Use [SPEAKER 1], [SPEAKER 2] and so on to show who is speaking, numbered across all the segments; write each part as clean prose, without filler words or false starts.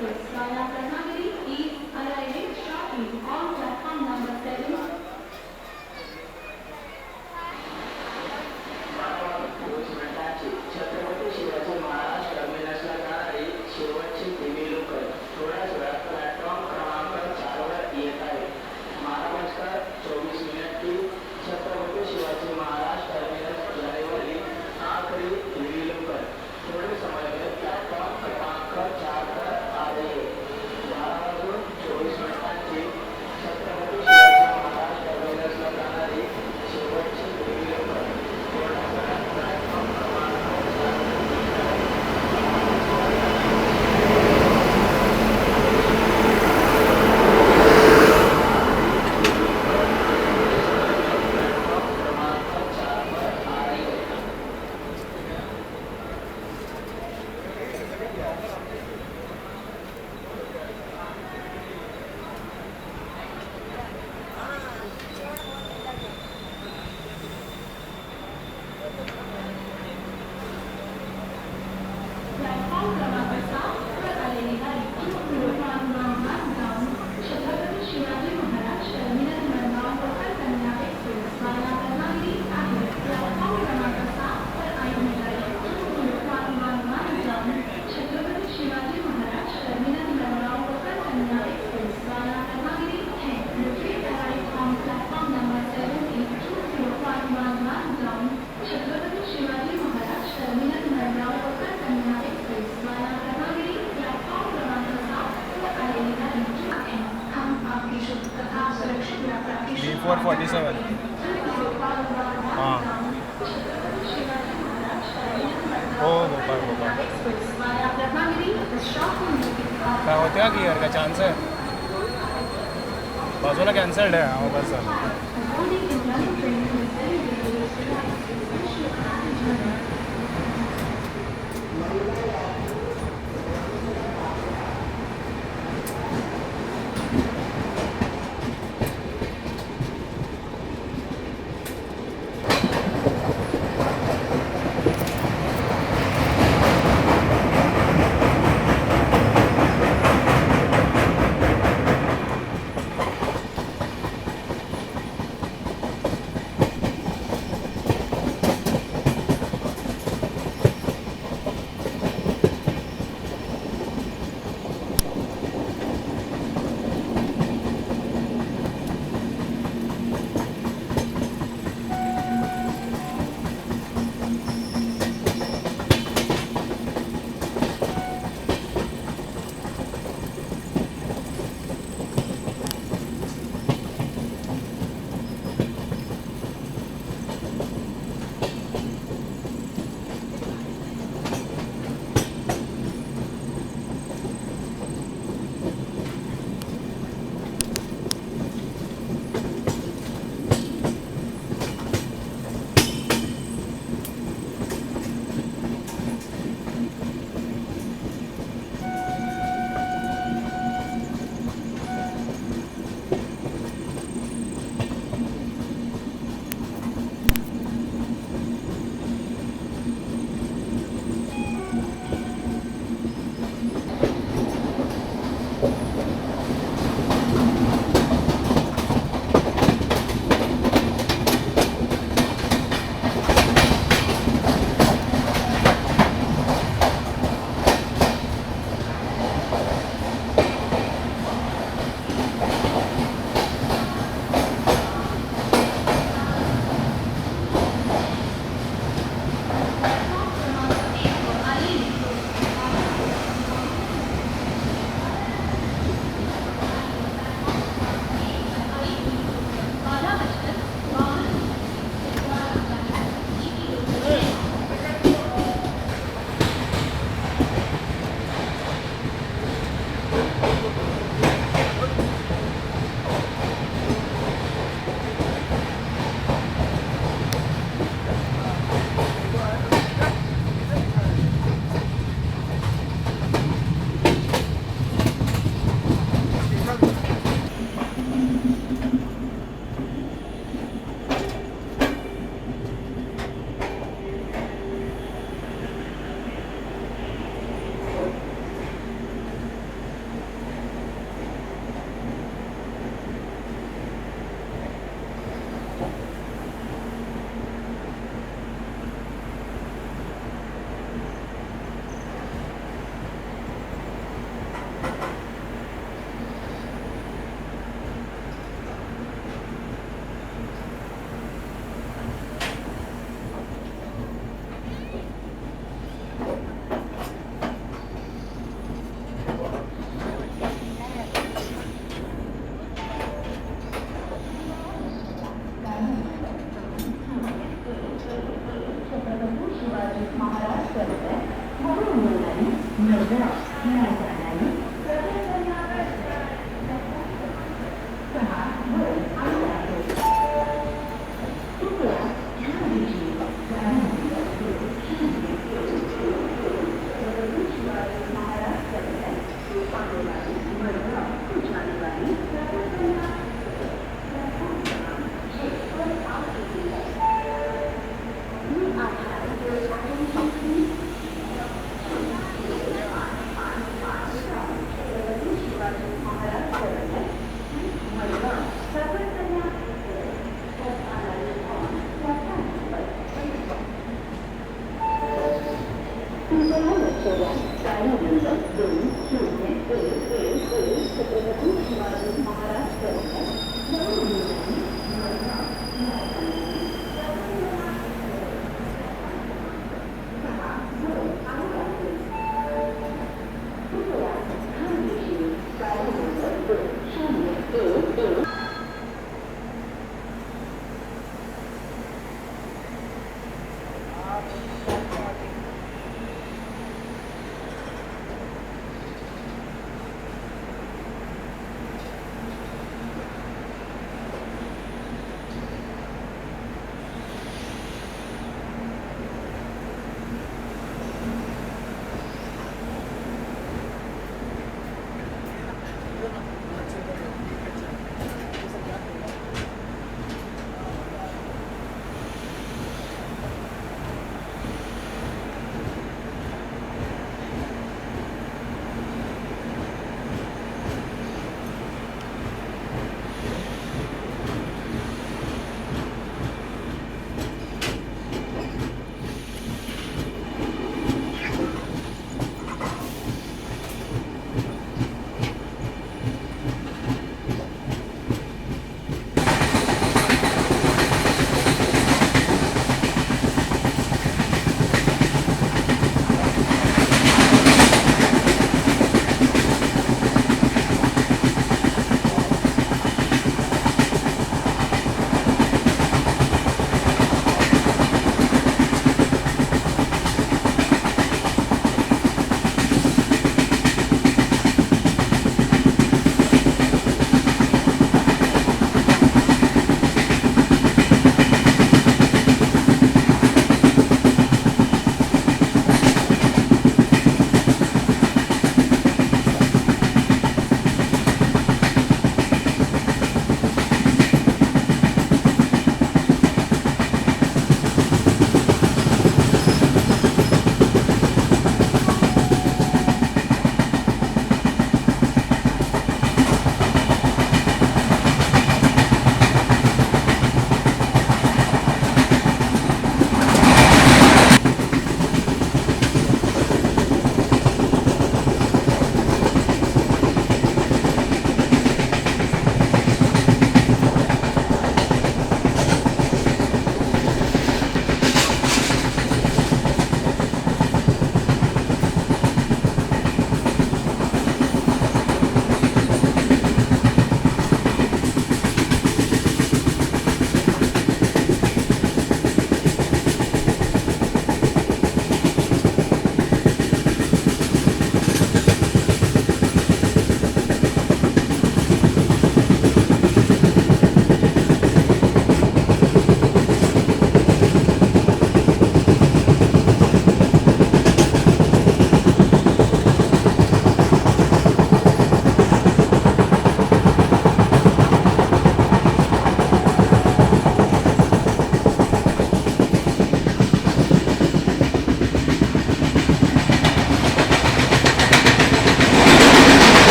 [SPEAKER 1] Express via Ratnagiri is arriving shortly on platform number 7.
[SPEAKER 2] Chhatrapati Shivaji Maharaj टर्मिनसला जाणारी शेवटची दिवी local थोड्याच वेळात प्लॅटफॉर्म क्रमांक 4 वर येत आहे. 12:24 की छत्रपती शिवाजी महाराज टर्मिनस जाने वाली आखिरी दिवी लोकल थोड़े समय में प्लॅटफॉर्म क्रमांक 4 पर आ रही है. 12:24 की छत्रपती शिवाजी महाराज टर्मिनसला जाणारी शेवटची दिवी लोकल थोड्याच वेळात प्लॅटफॉर्म क्रमांक 4 वर येत आहे.
[SPEAKER 1] प्लॅटफॉर्म क्रमांक 7 वर आलेली गाडी प्लॅटफॉर्म जाऊन Chhatrapati Shivaji Maharaj terminus Madgaon Konkan Kanya express via Ratnagiri आहे. प्लॅटफॉर्म क्रमांक 7 वर आलेली गाडी प्लॅटफॉर्म जाऊन Chhatrapati Shivaji Maharaj terminus Madgaon Konkan Kanya express via Ratnagiri है. The train arrived on platform number 7 in 20111 जाऊन Chhatrapati Shivaji Maharaj terminus Madgaon Konkan Kanya express via Ratnagiri. Platform क्रमांक 7 वर आलेली गाडी हम आपकी शुभ तथा सुरक्षित यात्रा की
[SPEAKER 3] B447 हां हो Gopal
[SPEAKER 1] express via Ratnagiri. The stop will be
[SPEAKER 3] काय होत्या की यार का चान्स आहे बाजूला कॅन्सल्ड आहे आवाज झाला
[SPEAKER 1] boarding in London train with very little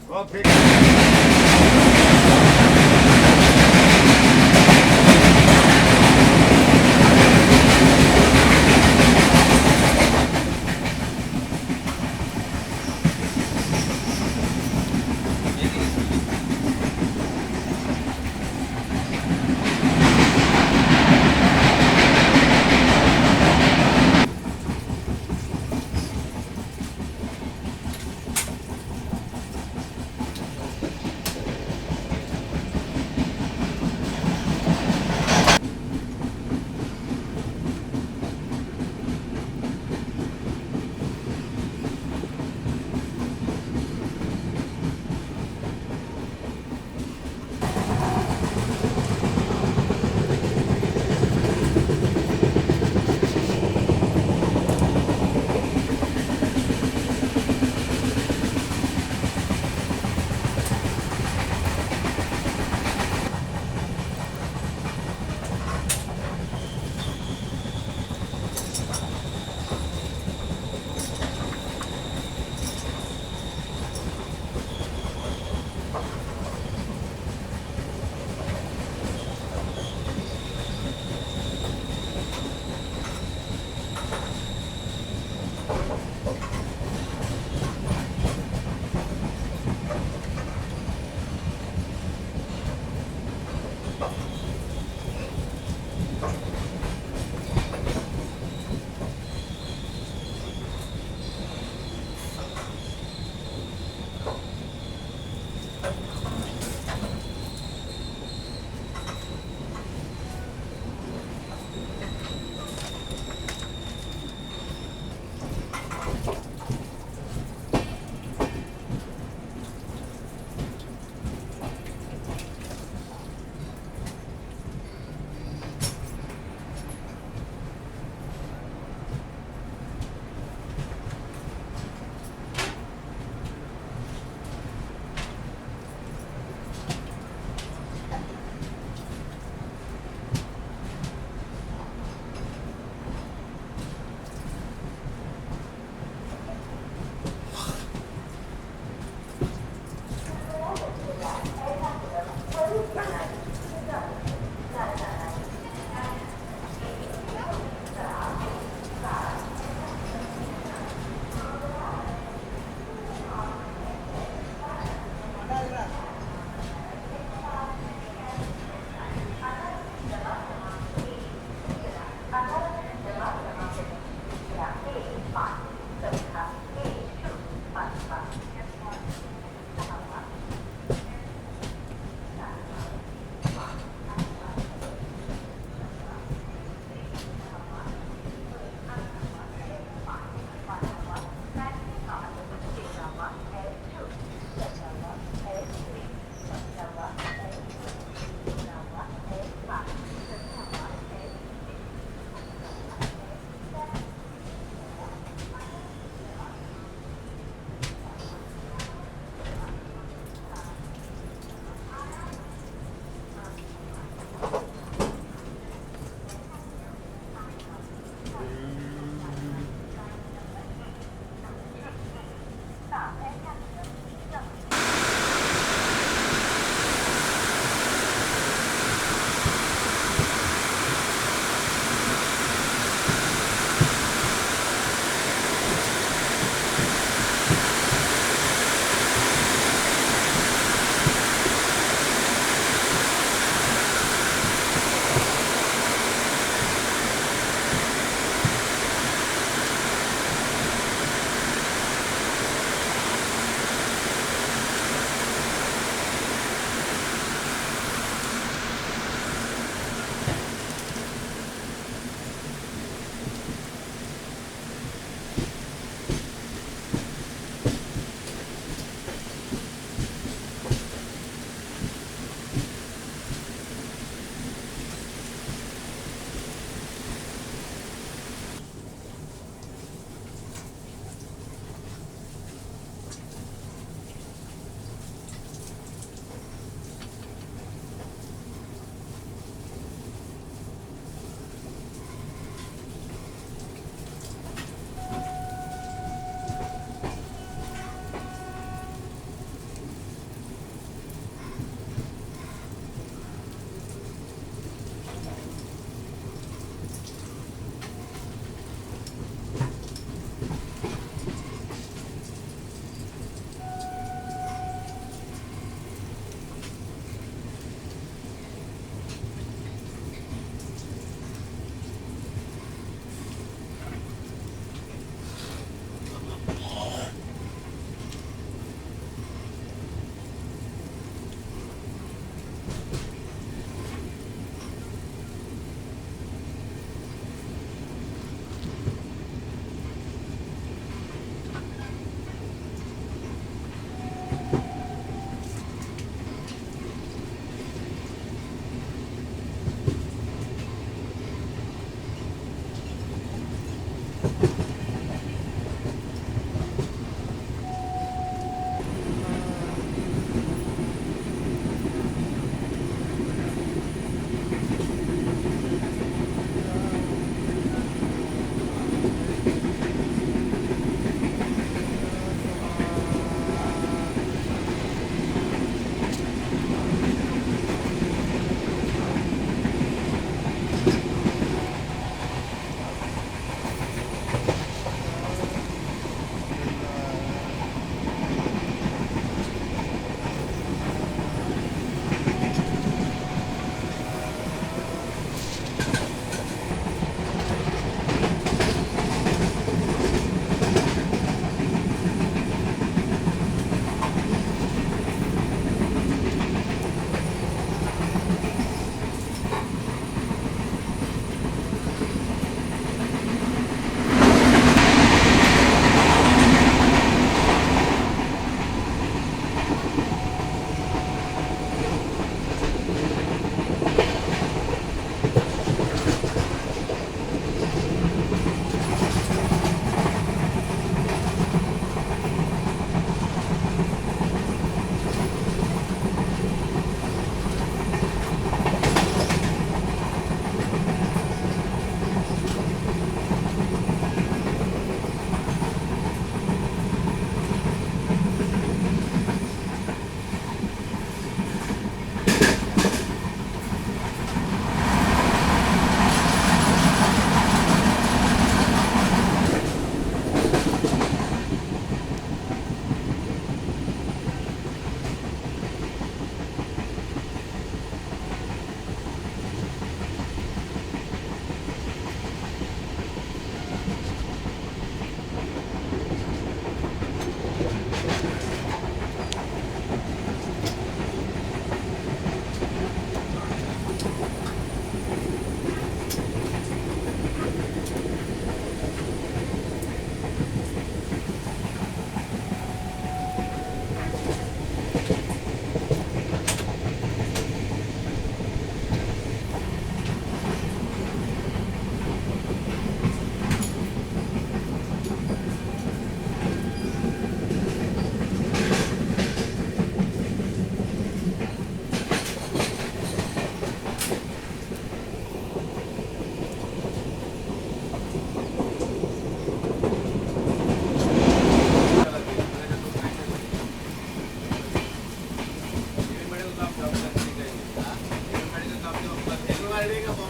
[SPEAKER 3] coffee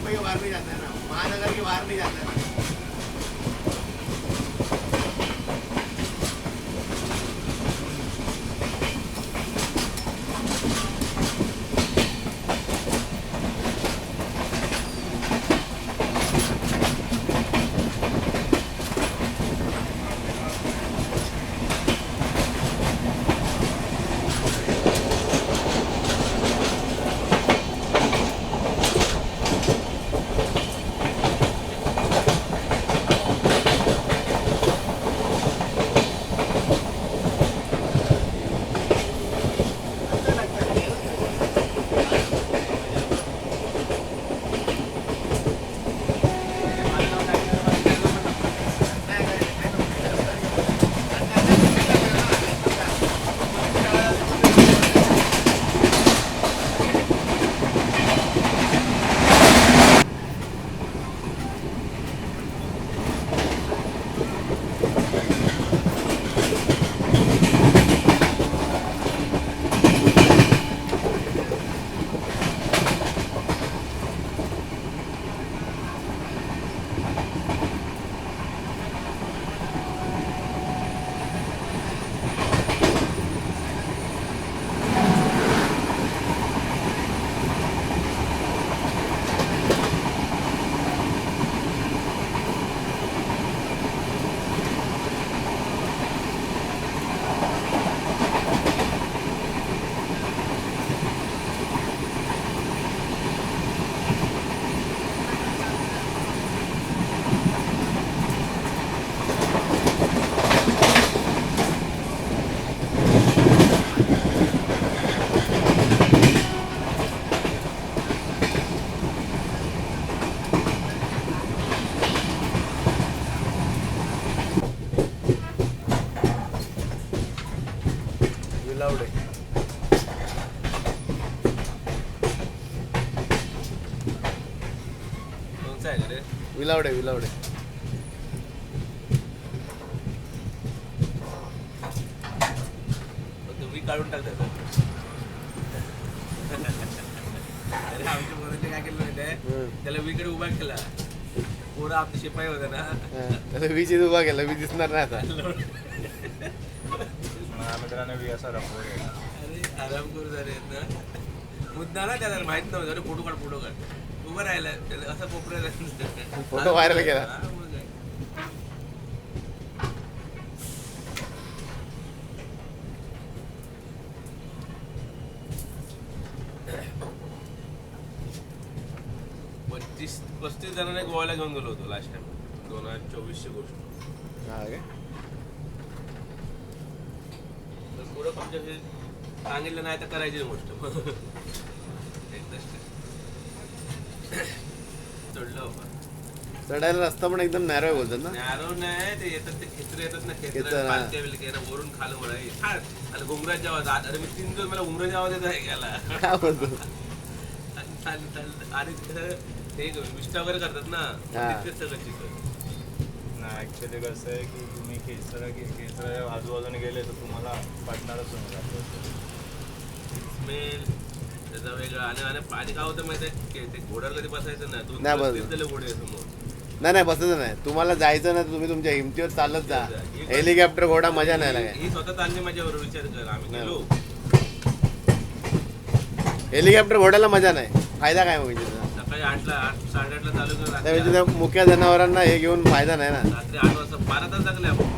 [SPEAKER 4] Mumbai के बाहर नहीं जाता है ना, महानगर के बाहर नहीं जाता है ना। विलावडे
[SPEAKER 5] कोणचा आहे का रे?
[SPEAKER 4] विलावडे विलावडे
[SPEAKER 5] तुम्ही काढून टाकता अरे आमच्या पोरांनी काय केलं माहिती आहे? त्याला वीकडे उभा केला. पोरं आपली शिपाई होता ना.
[SPEAKER 4] त्याला वीज उभा केला, वीज दिसणार नाही आता.
[SPEAKER 3] मित्राने बी असा रंगो
[SPEAKER 5] अरे आराम करू झाले ना. मुद्दा ना त्याला माहित नव्हतं. अरे फोटो काढ उभं राहिला त्याला असं कोपऱ्याला
[SPEAKER 4] फोटो व्हायरल केला.
[SPEAKER 5] हा, मग काय. पस्तीस जणांना गोव्याला घेऊन गेलो होतो लास्ट टाइम 2024 गोष्ट.
[SPEAKER 4] हा काय?
[SPEAKER 5] तर पुढं तुमच्या सांगितलं नाही तर करायची गोष्ट. चढलं बाबा.
[SPEAKER 4] चढायला रस्ता पण एकदम नॅरो आहे बोलतात ना.
[SPEAKER 5] नॅरो नाही ते येतात ते खेचरे येतात ना
[SPEAKER 4] खेचरं,
[SPEAKER 5] खेचरे
[SPEAKER 4] हा.
[SPEAKER 5] पालख्या बिलख्या ना वरून खालं म्हणा आणि घुंगराच्या आवाज. अरे मी 3 दिवस मला घुंगराच्या आवाज येत आहे गेला.
[SPEAKER 4] काय बोलतो?
[SPEAKER 5] आणि ते विष्टा वगैरे करतात ना
[SPEAKER 4] हा.
[SPEAKER 5] तिथेच सगळं शिकत.
[SPEAKER 3] ना ॲक्च्युली कसं आहे की तुम्ही केसरा आजूबाजूने गेले तर तुम्हाला पडणारच नाही.
[SPEAKER 5] स्मेल त्याचा वेगळा. आणि पाणी काय होतं माहिती आहे ते घोड्यावर कधी बसायचं ना.
[SPEAKER 4] नाही बस.
[SPEAKER 5] 2 दिवस दिले घोडे समोर.
[SPEAKER 4] नाही बसत नाही. तुम्हाला जायचं ना तुम्ही तुमच्या हिमतीवर चालत जा. हेलिकॉप्टर घोडा मजा नाही लागाय.
[SPEAKER 5] ही स्वतः चालली माझ्यावर विचार कर. आम्ही गेलो
[SPEAKER 4] हेलिकॉप्टर घोड्याला मजा नाही. फायदा काय मग त्याचा?
[SPEAKER 5] सकाळी 8:30 चालू कर.
[SPEAKER 4] त्या मुख्य जनावरांना हे घेऊन फायदा नाही ना.
[SPEAKER 5] रात्री 8 वाजता 12 तास लागले आपण.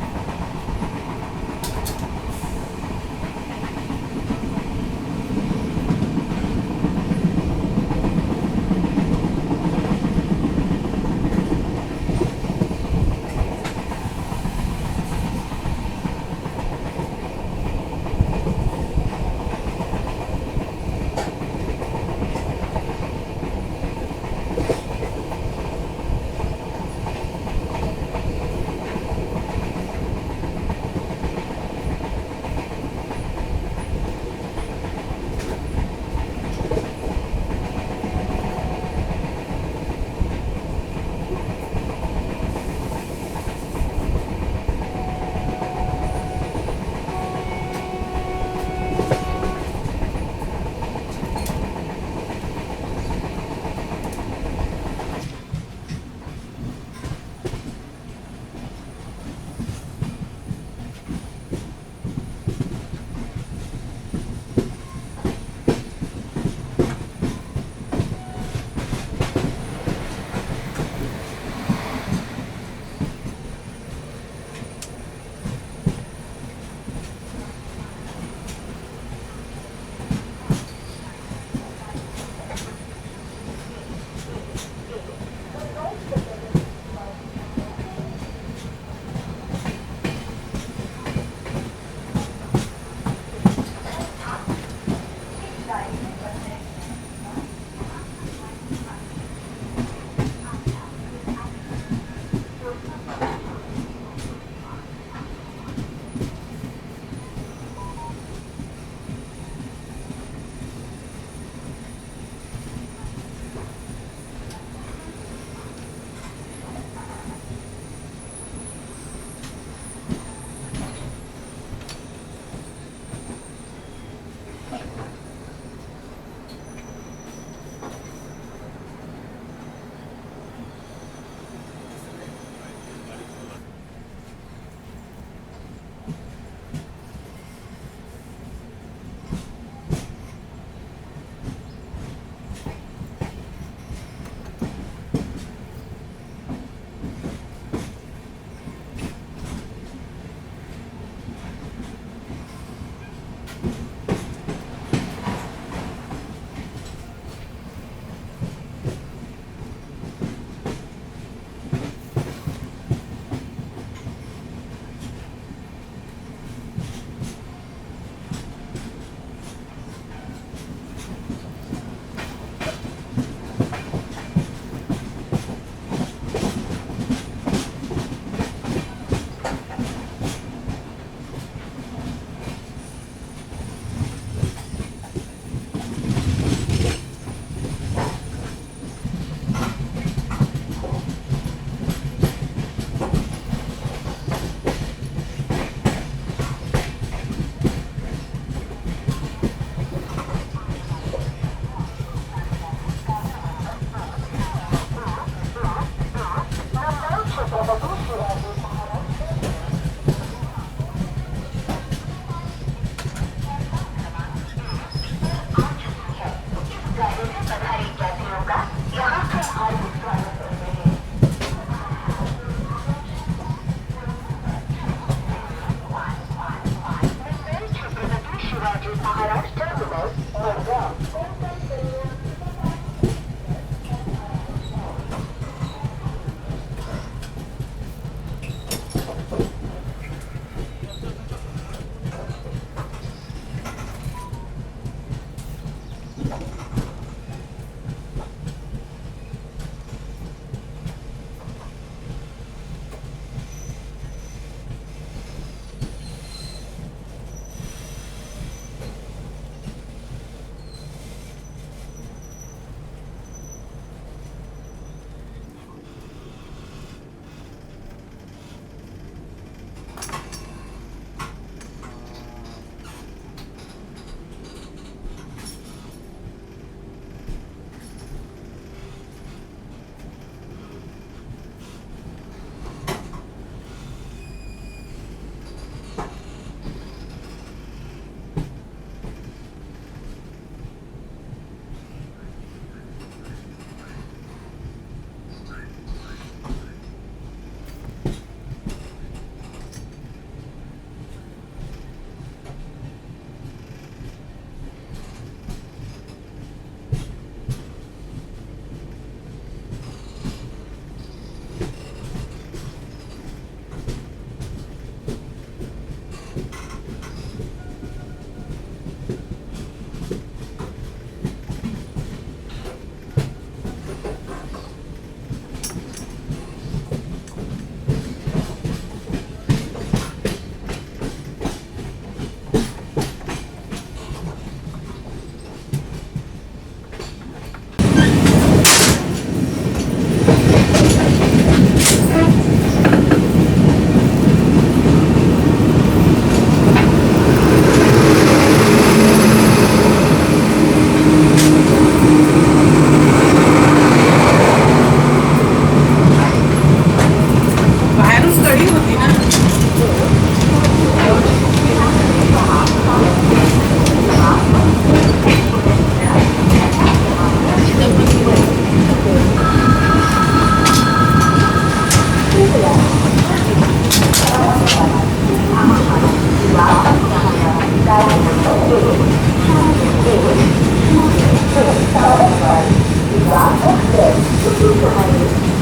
[SPEAKER 6] एक्सप्रेस उसी समय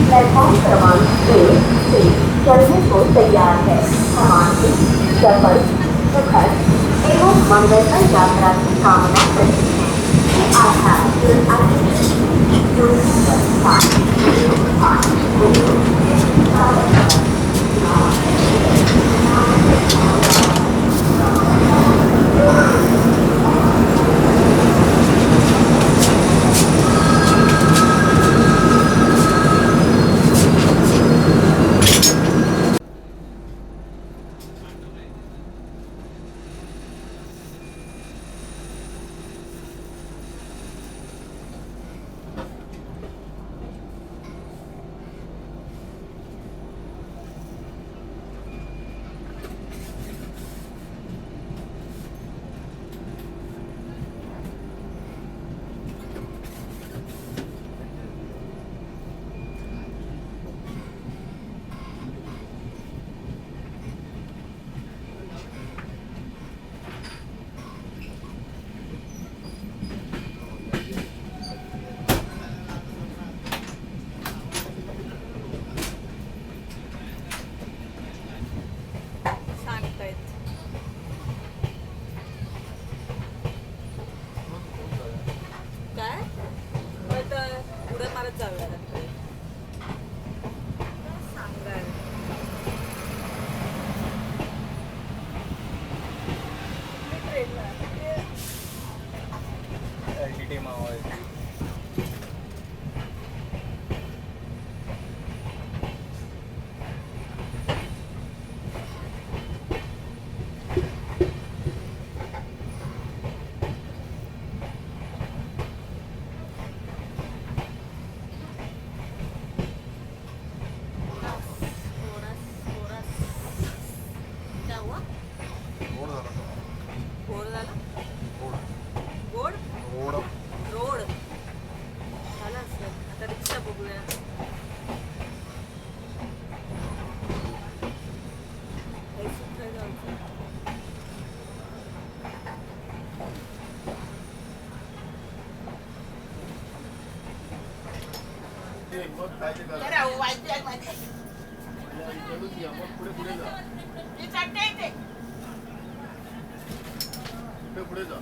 [SPEAKER 6] प्लेटफॉर्म क्रमांक 1 से चलने को तैयार है। हमारी सफल सुखद एवं मंगलमय यात्रा की कामना करते हैं। I have your attention. Your number 5.
[SPEAKER 7] काय पण तर उड्या मारत जाऊया सांगाय
[SPEAKER 3] LTT मावा आहे.
[SPEAKER 7] गोड झाला गोड रोड झाला असेल आता रिक्षा बघूया
[SPEAKER 4] पुढे जा.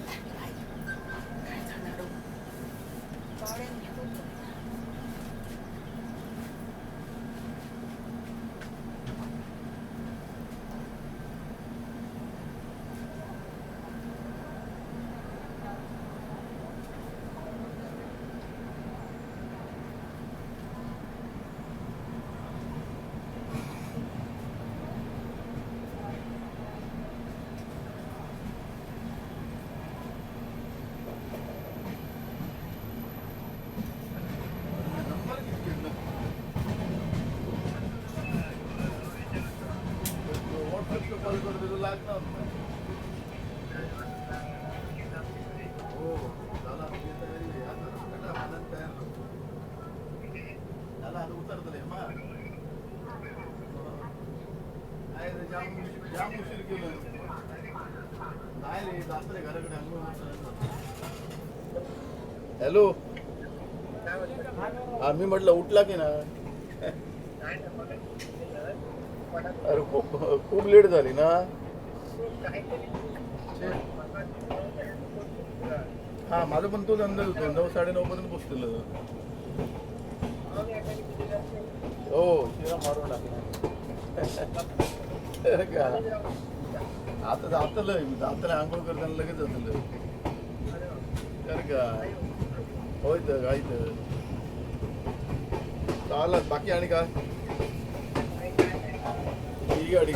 [SPEAKER 4] हॅलो मी म्हटलं उठला की ना अरे खूप लेट झाली ना हा माझा पण तोच अंदाज होतो 9-9:30 पर्यंत पोचलेलं हो शिरा मारून टाकला आता जातलं आंघोळ करताना लगेच जातलं तर का होय तर काय तर चालत बाकी आणि काय ठीक आहे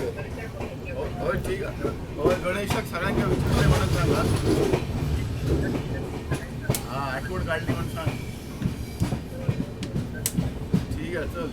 [SPEAKER 4] होय ठीक आहे होय गणेशक सगळ्यांच्या विचारले म्हणत सांगा हा आठवण काढली म्हणून सांग ठीक आहे चल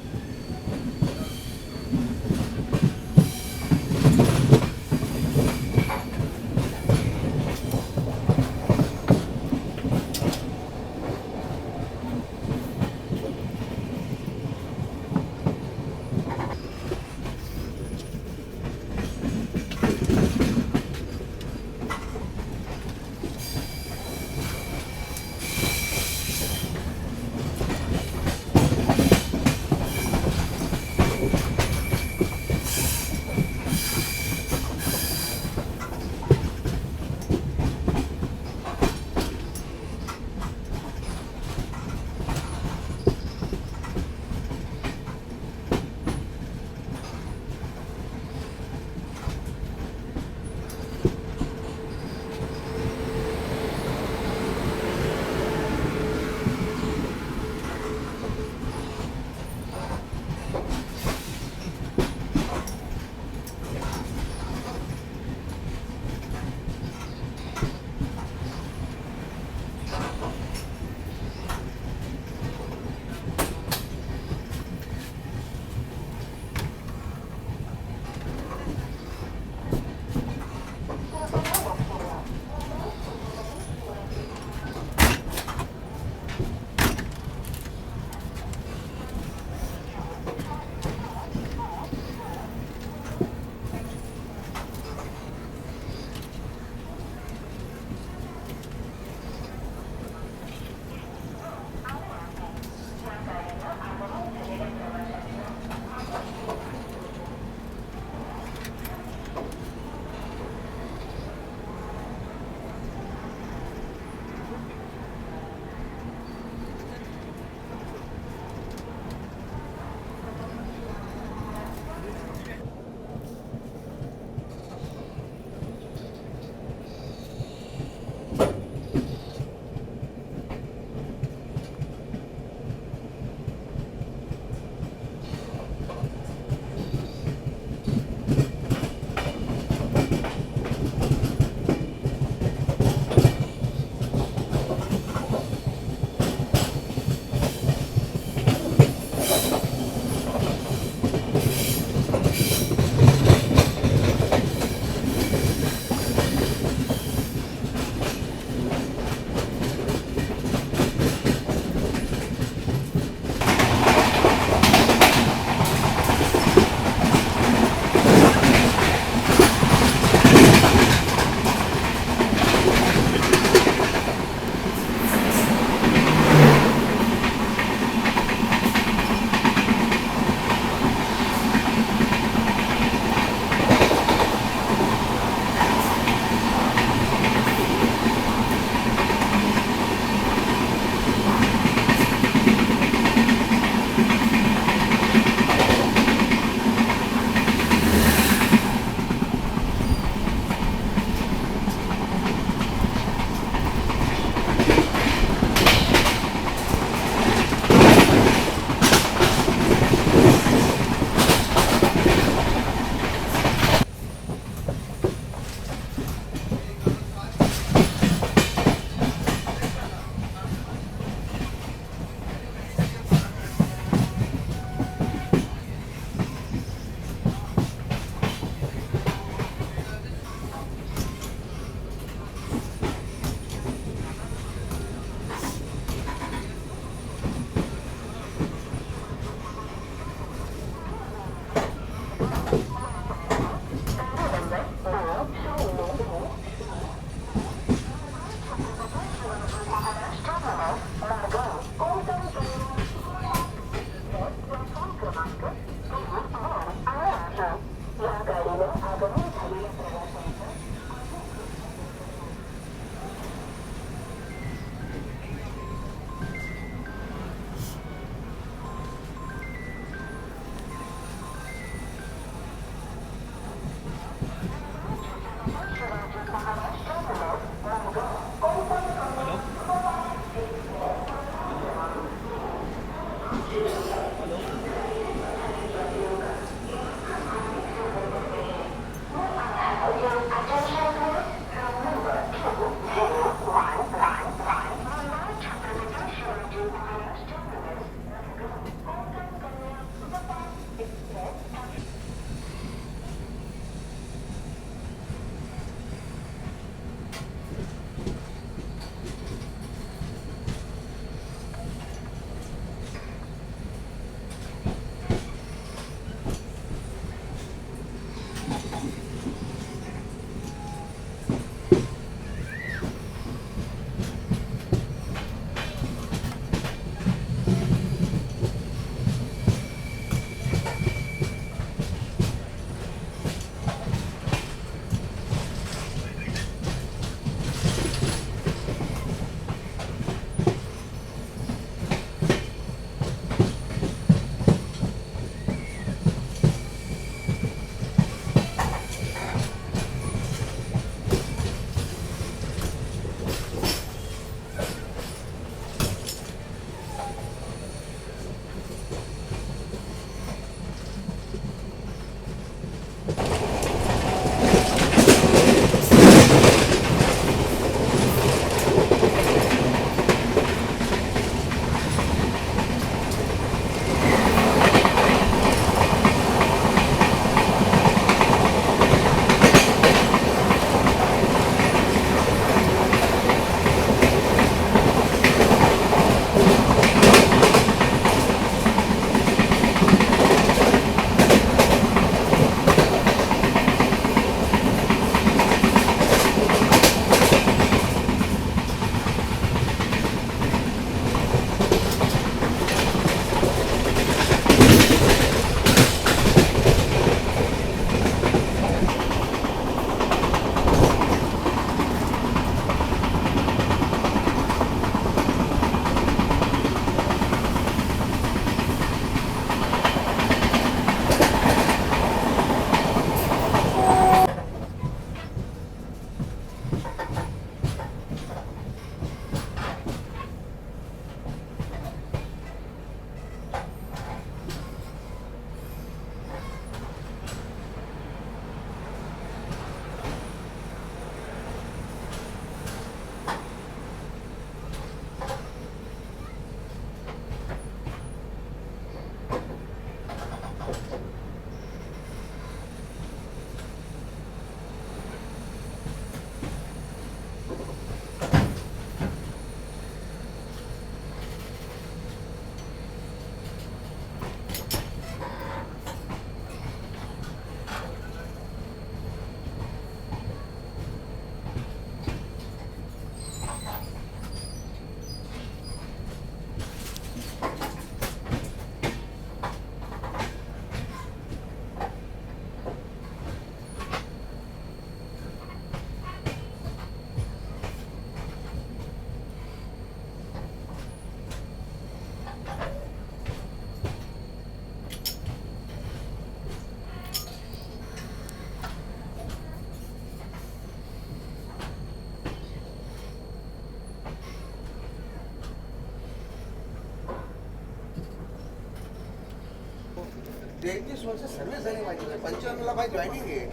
[SPEAKER 8] 23 वर्ष सर्व्हिस झाली माझी 95ला माझी जॉईनिंग आहे.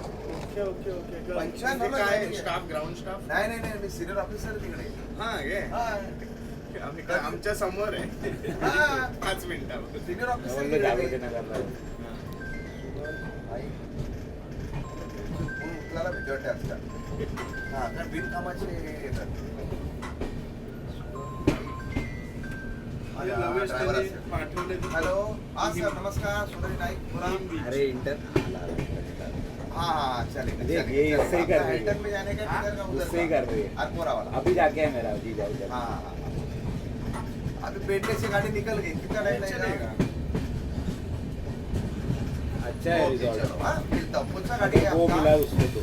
[SPEAKER 3] ओके ओके ओके
[SPEAKER 8] 95 ला
[SPEAKER 3] काय
[SPEAKER 8] joining.
[SPEAKER 3] स्टाफ ग्राउंड स्टाफ
[SPEAKER 8] नाही नाही नाही मी सिनियर ऑफिसर तिकडे.
[SPEAKER 3] हा गे
[SPEAKER 8] हा
[SPEAKER 3] आम्ही काय आमच्या समोर आहे
[SPEAKER 8] हा
[SPEAKER 3] 5 मिनिटावर
[SPEAKER 8] सिनियर ऑफिसर
[SPEAKER 4] बोललो जागृती नगरला
[SPEAKER 8] उचलायला भीती वाटते आजकाल. हा कारण बिनकामाचे येतात.
[SPEAKER 3] लवेश
[SPEAKER 8] ड्रायव्हर
[SPEAKER 3] त्यांनी
[SPEAKER 8] असेल.
[SPEAKER 3] पाठवले
[SPEAKER 8] हॅलो हा सर नमस्कार सोनाली नाईक बोला.
[SPEAKER 4] अरे इंटर
[SPEAKER 8] हाँ हाँ चलेगा
[SPEAKER 4] देख,
[SPEAKER 8] चलेगा,
[SPEAKER 4] ये
[SPEAKER 8] चलेगा.
[SPEAKER 4] इससे ही कर
[SPEAKER 8] आपका
[SPEAKER 4] रही है।
[SPEAKER 8] हिल्टन में जाने का किधर का उधर
[SPEAKER 4] उससे ही
[SPEAKER 8] का?
[SPEAKER 4] कर रही है।
[SPEAKER 8] अरपोरा वाला.
[SPEAKER 4] अभी जाके है मेरा जी जाएगा
[SPEAKER 8] हाँ हाँ हाँ. अभी बेडले से गाड़ी निकल गई कितना टाइम लगेगा?
[SPEAKER 4] अच्छा है
[SPEAKER 8] ओके,
[SPEAKER 4] रिजॉर्ट
[SPEAKER 8] चलो हाँ मिलता हूँ. कौन सा गाड़ी है
[SPEAKER 4] वो मिला
[SPEAKER 8] आपका?
[SPEAKER 4] उसको तो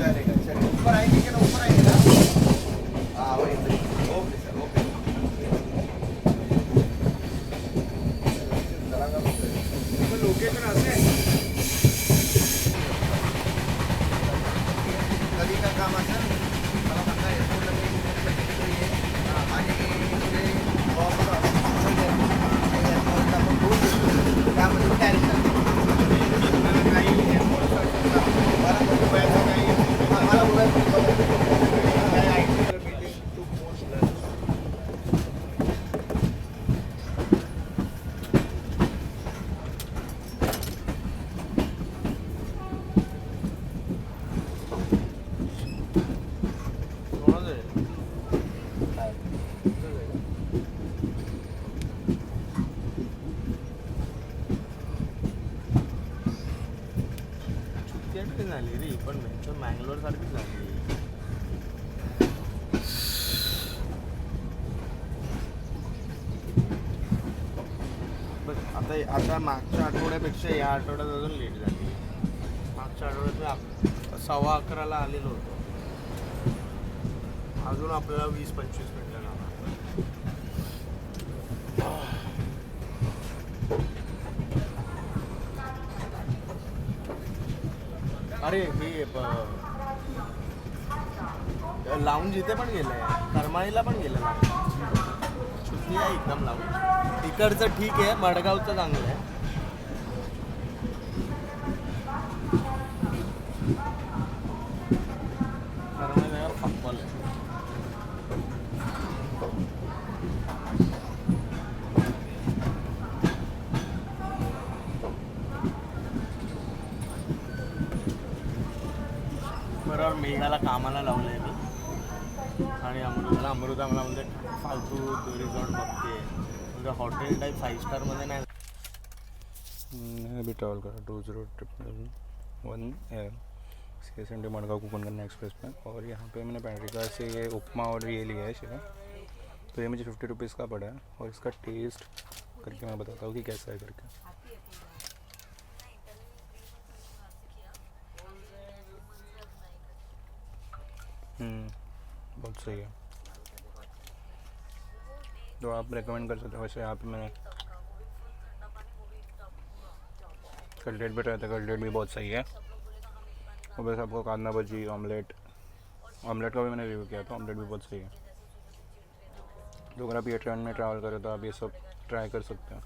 [SPEAKER 8] चलेगा चलेगा. ऊपर आएंगे क्या ना ऊपर आएंगे ना? हाँ वही ओके सर ओके.
[SPEAKER 3] लोकेशन असे
[SPEAKER 8] कधी का काम असेल मला सांगा एअरपोर्टला मी आणि
[SPEAKER 3] आता मागच्या आठवड्यापेक्षा या आठवड्यात अजून लेट झाली. मागच्या आठवड्यात 11:15 आलेलो होतो. अजून आपल्याला 20-25 मिनिटं लागणार. अरे हे लावून जिथे पण गेलंय, करमाळीला पण गेलं लावून. शुद्धी आहे एकदम लावून. इकडचं ठीक आहे, मडगावचं चांगलं आहे. करमाळीला फक्कल आहे. बरोबर मेघाला कामाला लावलं आहे मी आणि अमृता मला म्हणजे फालतू रिसॉर्ट बघते म्हणजे हॉटेल टाईप 5 स्टारमध्ये नाही.
[SPEAKER 9] अभी ट्रैवल करा 20-1 CSND मडगांव कुपन करना एक्सप्रेस में, और यहाँ पे मैंने पैंट्रिका से ये उपमा और ये लिया है शिरा. तो ये मुझे 50 रुपीज़ का पड़ा है और इसका टेस्ट करके मैं बताता हूँ कि कैसा है करके. बहुत सही है. तो आप रेकमेंड कर सकते हो. वैसे यहाँ पे मैंने कटलेट भी ट्राई था, कटलेट भी बहुत सही है. और बस आपको कांदा भजी, ऑमलेट का भी मैंने रिव्यू किया था, ऑमलेट भी बहुत सही है. तो अगर आप ये ट्रेन में ट्रैवल करें तो आप ये सब ट्राई कर सकते हैं.